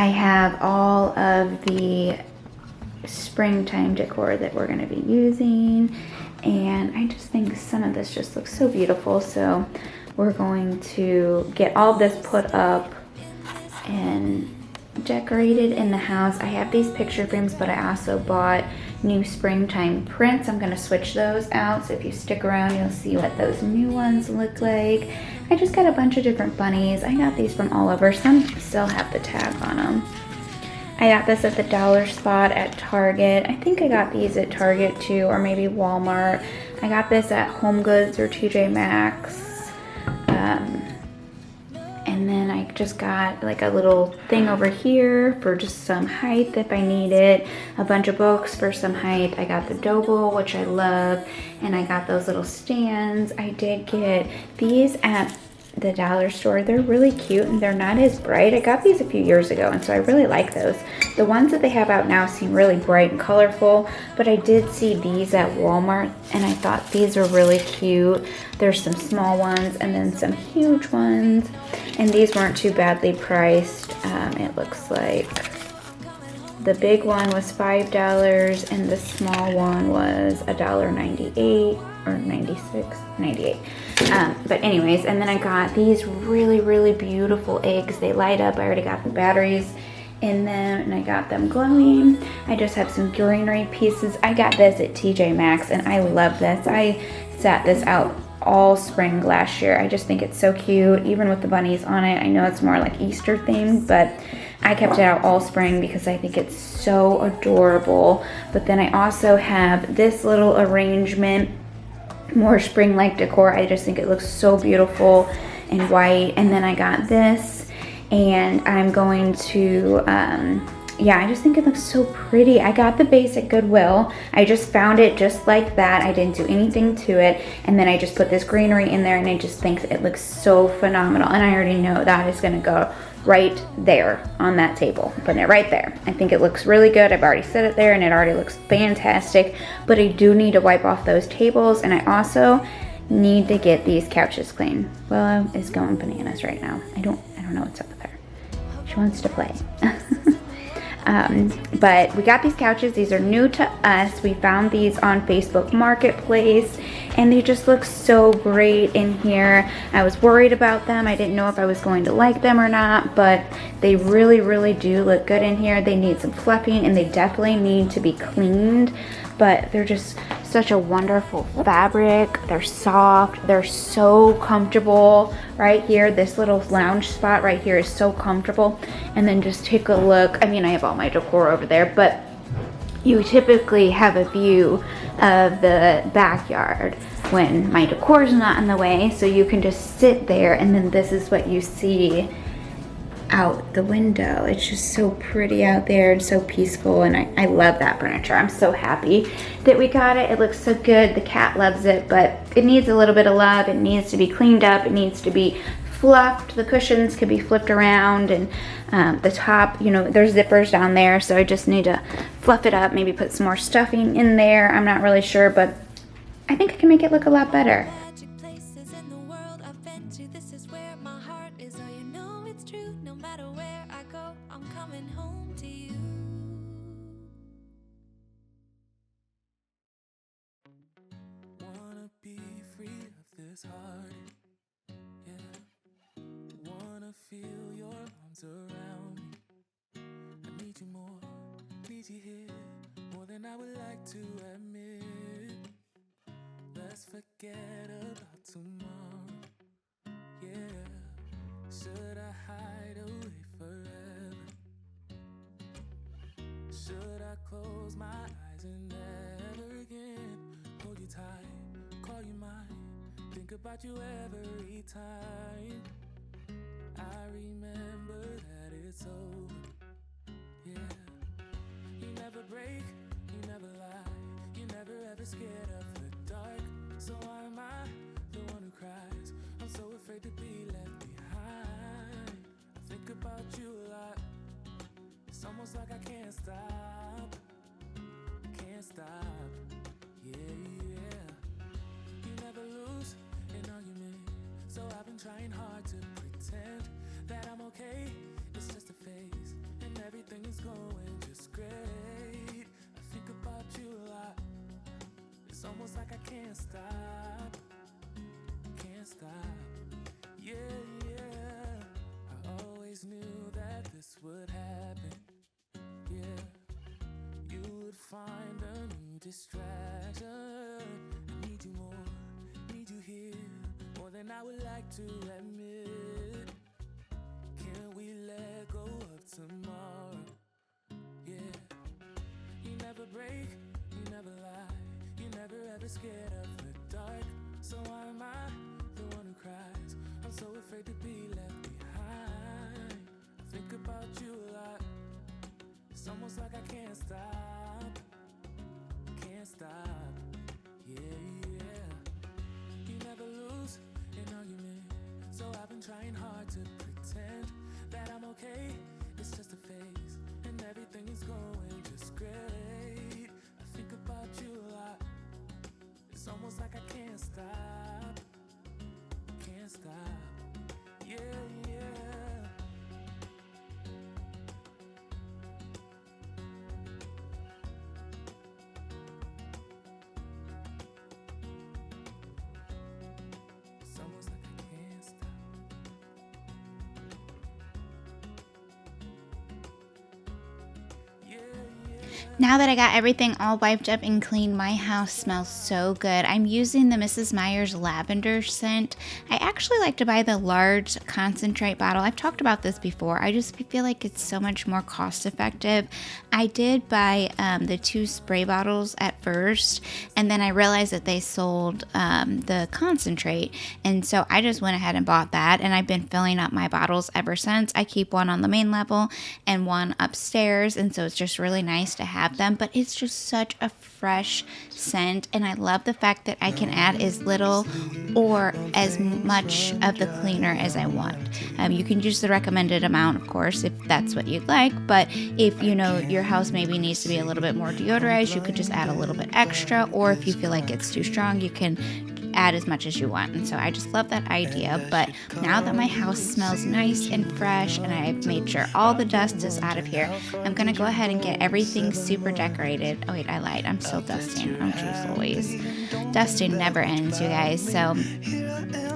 have all of the springtime decor that we're going to be using, and I just think some of this just looks so beautiful. So we're going to get all of this put up and decorated in the house. I have these picture frames, but I also bought new springtime prints. I'm going to switch those out, so if you stick around you'll see what those new ones look like. I just got a bunch of different bunnies. I got these from all over. Some still have the tag on them. I got this at the dollar spot at Target. I think I got these at Target too, or maybe Walmart. I got this at Home Goods or TJ Maxx. And then I just got like a little thing over here for just some height if I need it. A bunch of books for some height. I got the Doble, which I love. And I got those little stands. I did get these at the dollar store. They're really cute and they're not as bright. I got these a few years ago, and so I really like those. The ones that they have out now seem really bright and colorful, but I did see these at Walmart and I thought these are really cute. There's some small ones and then some huge ones, and these weren't too badly priced. It looks like the big one was $5 and the small one was $1.98 or 98. But anyways, and then I got these really beautiful eggs. They light up. I already got the batteries in them and I got them glowing. I just have some greenery pieces. I got this at TJ Maxx and I love this. I sat this out all spring last year. I just think it's so cute, even with the bunnies on it. I know it's more like Easter themed, but I kept it out all spring because I think it's so adorable. But then I also have this little arrangement, more spring-like decor. I just think it looks so beautiful and white. And then I got this, and I'm going to yeah, I just think it looks so pretty. I got the basic Goodwill. I just found it just like that. I didn't do anything to it, and then I just put this greenery in there, and I just think it looks so phenomenal. And I already know that is going to go right there on that table. I'm putting it right there. I think it looks really good. I've already set it there and it already looks fantastic, but I do need to wipe off those tables, and I also need to get these couches clean. Willow is going bananas right now. I don't know what's up with her. She wants to play. But we got these couches. These are new to us. We found these on Facebook Marketplace and they just look so great in here. I was worried about them. I didn't know if I was going to like them or not, but they really do look good in here. They need some fluffing and they definitely need to be cleaned, but they're just such a wonderful fabric. They're soft. They're so comfortable. Right here, this little lounge spot right here is so comfortable. And then just take a look. I mean, I have all my decor over there, but you typically have a view of the backyard when my decor is not in the way, so you can just sit there and then this is what you see out the window. It's just so pretty out there and so peaceful, and I love that furniture. I'm so happy that we got it. It looks so good. The cat loves it, but it needs a little bit of love. It needs to be cleaned up. It needs to be fluffed. The cushions could be flipped around, and the top, you know, there's zippers down there, so I just need to fluff it up, maybe put some more stuffing in there. I'm not really sure, but I think I can make it look a lot better. Feel your arms around me. I need you more, need you here, more than I would like to admit. Let's forget about tomorrow, yeah. Should I hide away forever? Should I close my eyes and never again hold you tight, call you mine, think about you every time? I remember that it's over, yeah. You never break, you never lie, you never ever scared of the dark. So why am I the one who cries? I'm so afraid to be left behind. I think about you a lot. It's almost like I can't stop, yeah. You never lose an argument, so I've been trying hard to pretend that I'm okay. It's just a phase, and almost like I can't stop, can't stop. Yeah, yeah. I always knew that this would happen. Yeah, you would find a new distraction. I need you more, need you here, more than I would like to admit. Can we let go of tomorrow? Yeah, you never break, you never lie, you never ever scared of the dark. So why am I the one who cries? I'm so afraid to be left behind. I think about you a lot. It's almost like I can't stop, can't stop. Yeah, yeah. You never lose an argument, so I've been trying hard to pretend that I'm okay. It's just a phase, and everything is going just great. I think about you a lot. It's almost like I can't stop, can't stop. Yeah, yeah. It's almost like I can't stop. Yeah, yeah. Now that I got everything all wiped up and cleaned, my house smells so good. I'm using the Mrs. Meyer's lavender scent. I actually like to buy the large concentrate bottle. I've talked about this before. I just feel like it's so much more cost effective. I did buy the 2 spray bottles at first, and then I realized that they sold the concentrate. And so I just went ahead and bought that, and I've been filling up my bottles ever since. I keep one on the main level and one upstairs, and so it's just really nice to have them, but it's just such a fresh scent, and I love the fact that I can add as little or as much of the cleaner as I want. You can use the recommended amount, of course, if that's what you'd like, but if you know your house maybe needs to be a little bit more deodorized, you could just add a little bit extra, or if you feel like it's too strong, you can add as much as you want. And so I just love that idea. But now that my house smells nice and fresh and I've made sure all the dust is out of here, I'm gonna go ahead and get everything super decorated. Oh wait, I lied, I'm still dusting. Oh geez Louise, dusting never ends, you guys. So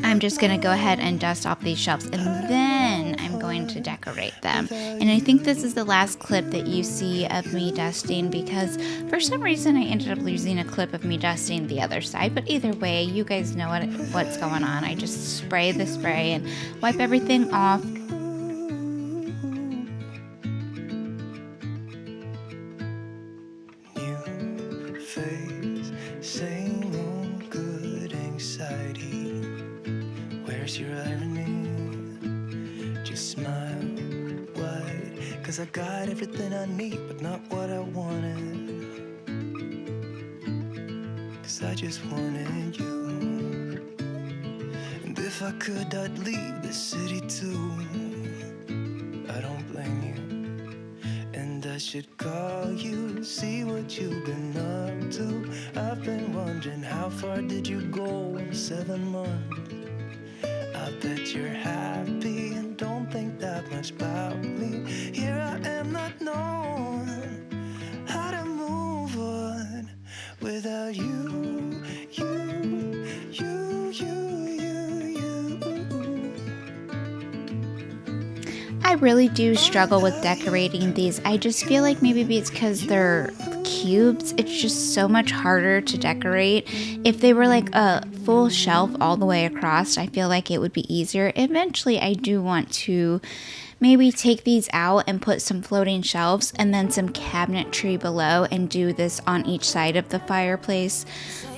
I'm just gonna go ahead and dust off these shelves, and then I'm going to decorate them. And I think this is the last clip that you see of me dusting, because for some reason I ended up losing a clip of me dusting the other side. But either way, you guys know what's going on. I just spray the spray and wipe everything off. New face, same old good anxiety. Where's your irony? Just smile wide, 'cause I got everything I need, but not what I wanted. 'Cause I just wanted you. And if I could, I'd leave the city too. I don't blame you. And I should call you, see what you've been up to. I've been wondering, how far did you go in 7 months? I bet you're happy and don't think that much about me. Here I am not knowing how to move on without you, you, you, you, you, you. I really do struggle with decorating these. I just feel like maybe it's because they're cubes. It's just so much harder to decorate. If they were like a full shelf all the way across, I feel like it would be easier. Eventually, I do want to maybe take these out and put some floating shelves and then some cabinetry below and do this on each side of the fireplace.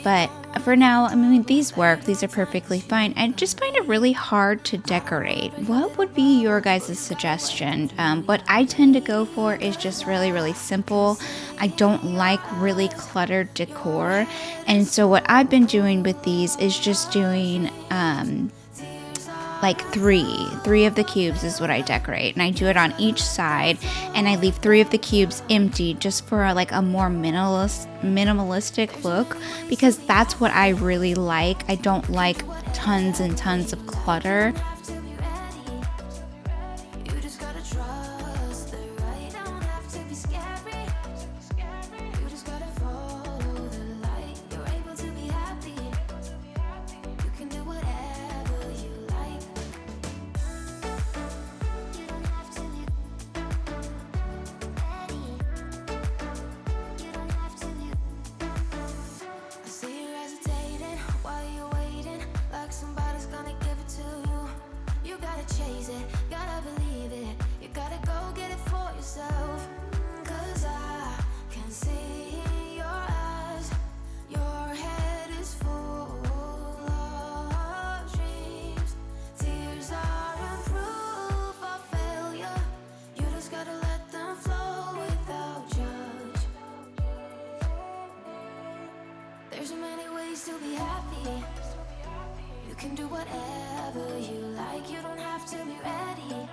But for now, I mean, these work. These are perfectly fine. I just find it really hard to decorate. What would be your guys' suggestion? What I tend to go for is just really, really simple. I don't like really cluttered decor. And so what I've been doing with these is just doing like three of the cubes is what I decorate, and I do it on each side, and I leave 3 of the cubes empty just for a more minimalistic look, because that's what I really like. I don't like tons and tons of clutter. You just gotta follow the light. You're able to whatever you like. You don't have to be ready.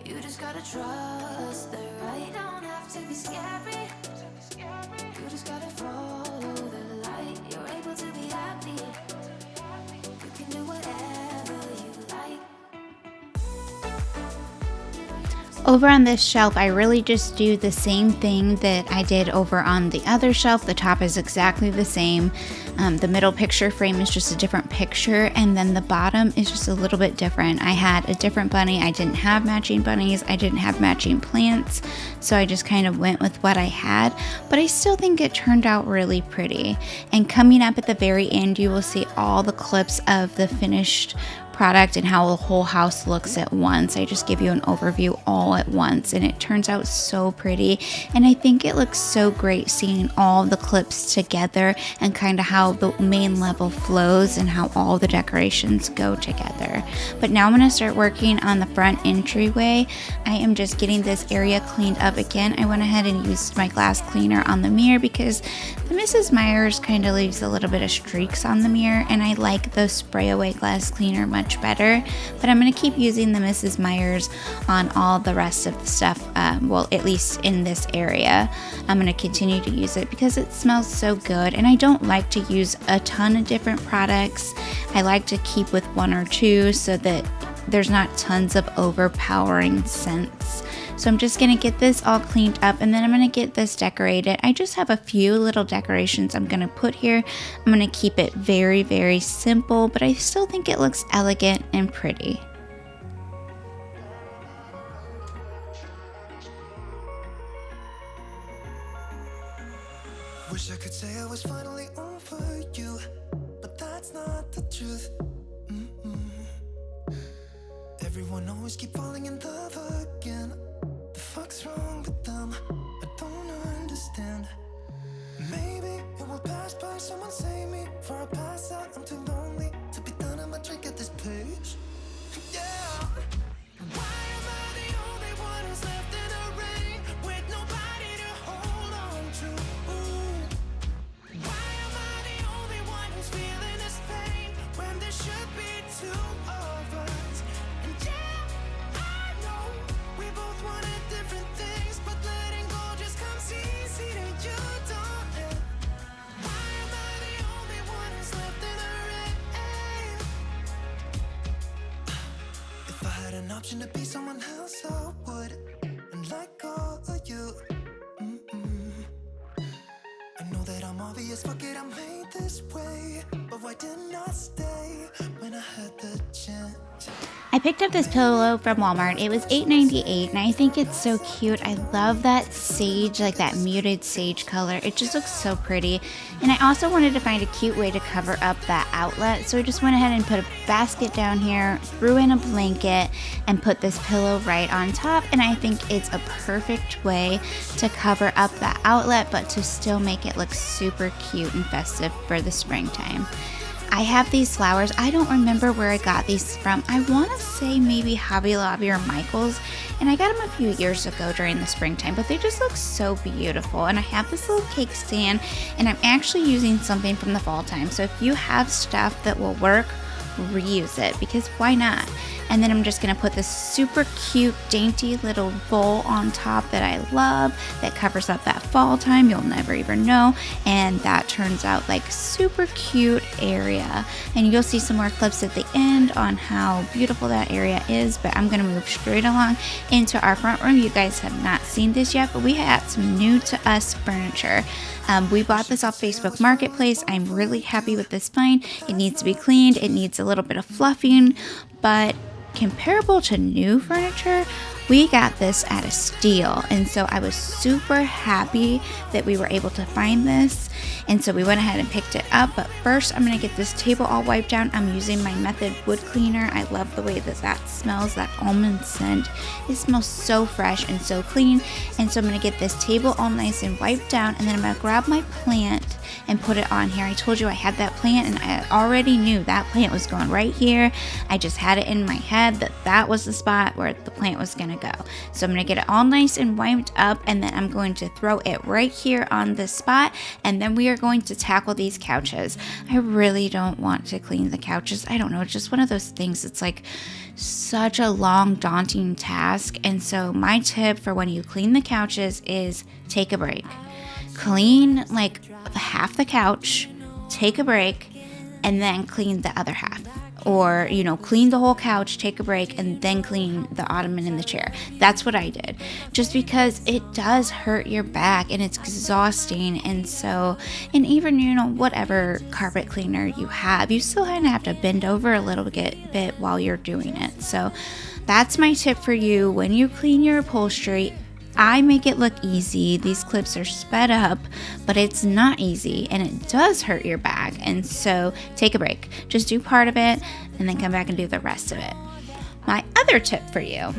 You just gotta trust the right. Don't have to be scary. You just gotta follow the light. You're able to be happy. You can do whatever you like. Over on this shelf, I really just do the same thing that I did over on the other shelf. The top is exactly the same. The middle picture frame is just a different picture, and then the bottom is just a little bit different. I had a different bunny. I didn't have matching bunnies. I didn't have matching plants, so I just kind of went with what I had, but I still think it turned out really pretty. And coming up at the very end, you will see all the clips of the finished product and how the whole house looks at once. I just give you an overview all at once, and it turns out so pretty, and I think it looks so great seeing all the clips together and kind of how the main level flows and how all the decorations go together. But now I'm going to start working on the front entryway. I am just getting this area cleaned up again. I went ahead and used my glass cleaner on the mirror because the Mrs. Meyers kind of leaves a little bit of streaks on the mirror, and I like the spray away glass cleaner much better, but I'm going to keep using the Mrs. Meyers on all the rest of the stuff, well, at least in this area. I'm going to continue to use it because it smells so good, and I don't like to use a ton of different products. I like to keep with one or two so that there's not tons of overpowering scents. So I'm just going to get this all cleaned up, and then I'm going to get this decorated. I just have a few little decorations I'm going to put here. I'm going to keep it very, very simple, but I still think it looks elegant and pretty. Wish I could say I was finally over you, but that's not the truth. Everyone always keep falling in love again. The fuck's wrong with them? I don't understand. Maybe it will pass by. Someone save me before I pass out. I'm too lonely to be done. I'm a drink at this place. Yeah. Why am I the only one who's left in the rain with nobody to hold on to? Ooh. Why am I the only one who's feeling this pain when there should be two of us? And yeah, I know we both wanted different things, but letting go just comes easy to you, don't it? Why am I the only one who's left in the rain? If I had an option to be someone else, I would, and let go of you. I know that I'm obvious, fuck it, I'm made this way, but why didn't I stay when I had the chance? I picked up this pillow from Walmart. It was $8.98, and I think it's so cute. I love that sage, like that muted sage color. It just looks so pretty. And I also wanted to find a cute way to cover up that outlet, so I just went ahead and put a basket down here, threw in a blanket, and put this pillow right on top. And I think it's a perfect way to cover up that outlet, but to still make it look super cute and festive for the springtime. I have these flowers. I don't remember where I got these from. I want to say maybe Hobby Lobby or Michael's, and I got them a few years ago during the springtime, but they just look so beautiful. And I have this little cake stand, and I'm actually using something from the fall time. So if you have stuff that will work, reuse it, because why not? And then I'm just going to put this super cute, dainty little bowl on top that I love, that covers up that fall time. You'll never even know. And that turns out like super cute area. And you'll see some more clips at the end on how beautiful that area is. But I'm going to move straight along into our front room. You guys have not seen this yet, but we had some new to us furniture. We bought this off Facebook Marketplace. I'm really happy with this find. It needs to be cleaned. It needs a little bit of fluffing, but comparable to new furniture, we got this at a steal, and so I was super happy that we were able to find this, and so we went ahead and picked it up. But first I'm going to get this table all wiped down. I'm using my Method wood cleaner. I love the way that smells, that almond scent. It smells so fresh and so clean, and so I'm going to get this table all nice and wiped down, and then I'm going to grab my plant and put it on here. I told you I had that plant and I already knew that plant was going right here. I just had it in my head that that was the spot where the plant was going to go. So I'm going to get it all nice and wiped up, and then I'm going to throw it right here on this spot, and then we are going to tackle these couches. I really don't want to clean the couches. I don't know, it's just one of those things. It's like such a long, daunting task. And so my tip for when you clean the couches is take a break. Clean like half the couch, take a break, and then clean the other half. Or, clean the whole couch, take a break, and then clean the ottoman and the chair. That's what I did. Just because it does hurt your back and it's exhausting. And so, and even, whatever carpet cleaner you have, you still kind of have to bend over a little bit while you're doing it. So that's my tip for you. When you clean your upholstery, I make it look easy. These clips are sped up, but it's not easy and it does hurt your back. And so take a break. Just do part of it and then come back and do the rest of it. My other tip for you,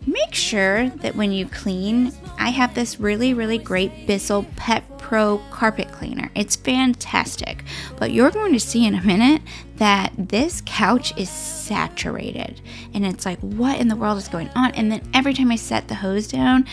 make sure that when you clean, I have this really, really great Bissell Pet Pro carpet cleaner. It's fantastic, but you're going to see in a minute that this couch is saturated, and it's like, what in the world is going on? And then every time I set the hose down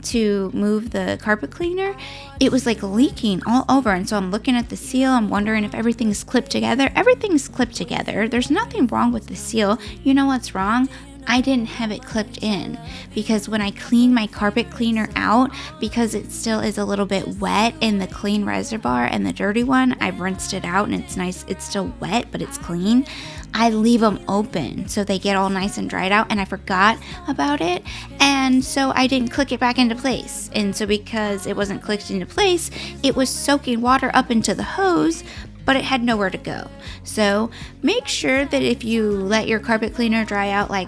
to move the carpet cleaner, it was like leaking all over. And so I'm looking at the seal, I'm wondering if everything's clipped together. Everything's clipped together. There's nothing wrong with the seal. You know what's wrong? I didn't have it clipped in, because when I clean my carpet cleaner out, because it still is a little bit wet in the clean reservoir and the dirty one, I've rinsed it out and it's nice. It's still wet, but it's clean. I leave them open so they get all nice and dried out, and I forgot about it. And so I didn't click it back into place. And so because it wasn't clicked into place, it was soaking water up into the hose, but it had nowhere to go. So make sure that if you let your carpet cleaner dry out like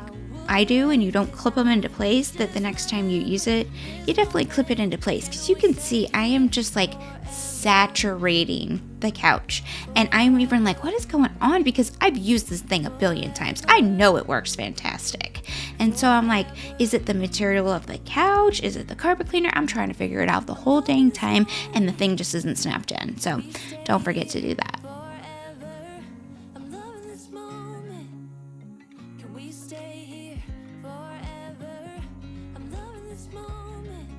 I do and you don't clip them into place, that the next time you use it, you definitely clip it into place. Because you can see I am just like saturating the couch. And I'm even like, what is going on? Because I've used this thing a billion times. I know it works fantastic. And so I'm like, is it the material of the couch? Is it the carpet cleaner? I'm trying to figure it out the whole dang time, and the thing just isn't snapped in. So don't forget to do that. I'm loving this moment. Can we stay here forever? I'm loving this moment.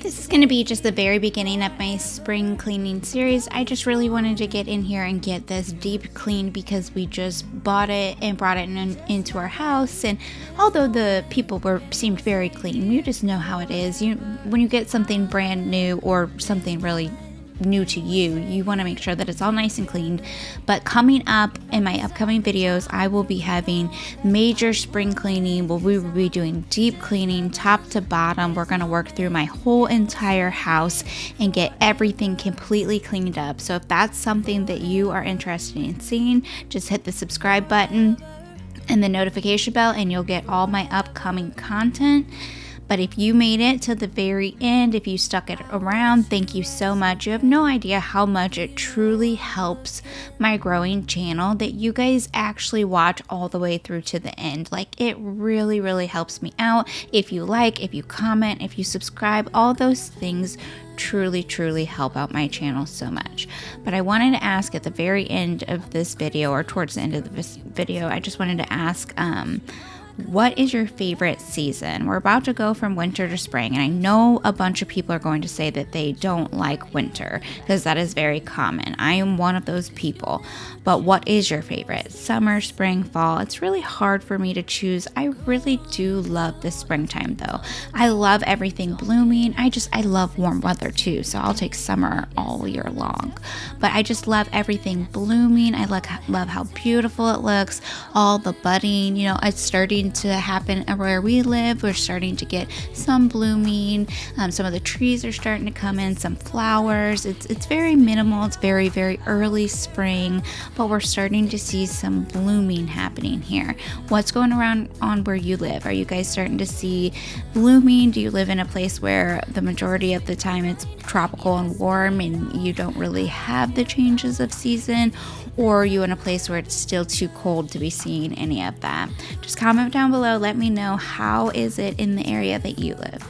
This is going to be just the very beginning of my spring cleaning series. I just really wanted to get in here and get this deep clean because we just bought it and brought it into our house. And although the people seemed very clean, you just know how it is. When you get something brand new or something really new to you want to make sure that it's all nice and clean. But coming up in my upcoming videos, I will be having major spring cleaning where we will be doing deep cleaning top to bottom. We're going to work through my whole entire house and get everything completely cleaned up. So if that's something that you are interested in seeing, just hit the subscribe button and the notification bell and you'll get all my upcoming content. But if you made it to the very end, if you stuck it around, thank you so much. You have no idea how much it truly helps my growing channel that you guys actually watch all the way through to the end. Like, it really, really helps me out. If you like, if you comment, if you subscribe, all those things truly, truly help out my channel so much. But I wanted to ask at the very end of this video, or towards the end of this video, I just wanted to ask, what is your favorite season? We're about to go from winter to spring, and I know a bunch of people are going to say that they don't like winter because that is very common. I am one of those people. But what is your favorite? Summer, spring, fall? It's really hard for me to choose. I really do love the springtime though. I love everything blooming. I love warm weather too, so I'll take summer all year long. But I just love everything blooming. I love how beautiful it looks. All the budding, it's starting to happen where we live. We're starting to get some blooming. Some of the trees are starting to come in, some flowers. It's very minimal. It's very, very early spring, but we're starting to see some blooming happening here. What's going on where you live? Are you guys starting to see blooming? Do you live in a place where the majority of the time it's tropical and warm and you don't really have the changes of season? Or are you in a place where it's still too cold to be seeing any of that? Just comment down below. Let me know, how is it in the area that you live?